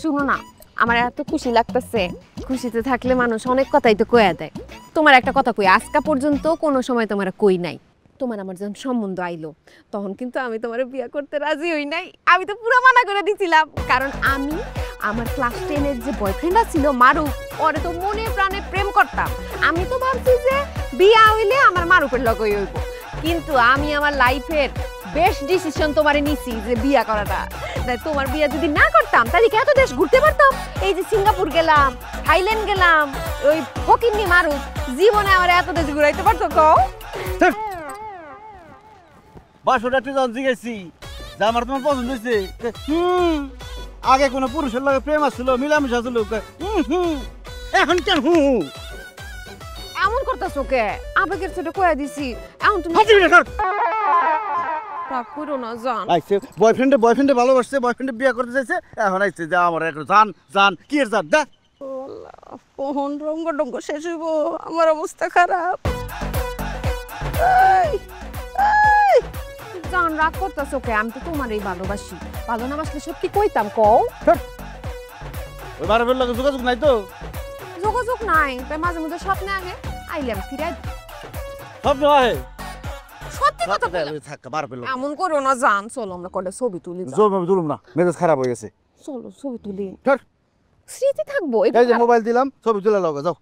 শুনো না, আমার এত খুশি লাগতেছে। খুশিতে থাকলে মানুষ অনেক কথাই তো কয়া দেয়। তোমার একটা কথা কই, আজকা পর্যন্ত কোনো সময় তোমার কই নাই। তোমার আমার যখন সম্বন্ধ আইলো তখন কিন্তু আমি তোমার বিয়ে করতে রাজি হই নাই। আমি তো পুরো মানা করে দিছিলাম, কারণ আমি আমার ক্লাস 10-এর যে বয়ফ্রেন্ড ছিল মারুফ, ওরে তো মনে প্রাণে প্রেম করতাম। আমি তো ভাবছি যে বিয়া হইলে আমার মারুফের লগই হইব, কিন্তু আমি আমার লাইফের বেস্ট ডিসিশন তোমারে নিছি যে বিয়া করাটা। তোমার বিয়া যদি না করতাম তাহলে কি এত দেশ ঘুরতে পারতাম? এই যে সিঙ্গাপুর গেলাম, থাইল্যান্ড গেলাম, ওই ফকিন্নি মারুফ জীবনে আমার এত দেশ ঘুরাইতে পারতো? কও বাসটা তুই যখন জিজ্ঞেসি যে আমার তোমার পছন্দ হয়েছে, আগে কোনো পুরুষের লগে প্রেম আসছিল, মিলামিশা ছিল, এখন কেন এমন করতেছো কে? আবেগের ছেলে কয়া দিছি, এখন তুমি রাগ করো না জান। আইছে বয়ফ্রেন্ডে ভালোবাসছে, বয়ফ্রেন্ডে বিয়ে করতে চাইছে, এখন আইছে যে আমার একটু জান কি এর জান দা। কোন রঙ্গ ডঙ্গ শেষ হইব, আমার অবস্থা খারাপ। জান রাগ করতেছো কে? আমি তো তোমারই ভালোবাসি, ভালো না বাসলে সত্যি কইতাম। কও ওই বারবার লগে যোগাযোগ নাই তো? যোগাযোগ নাই, তাই মাঝে মধ্যে স্বপ্নে আহে, আইলাম ফিরাই। স্বপ্ন আহে? সত্যি কথা থাকা বারবার এমন করো না জান। চলো আমরা কটা ছবি তুলি। আমি তুলুম না, মেজাজ খারাপ হয়ে গেছে। চলো ছবি তুলি, ধর স্মৃতি থাকবো। এই যে মোবাইল দিলাম, ছবি তুলে লগে যাও।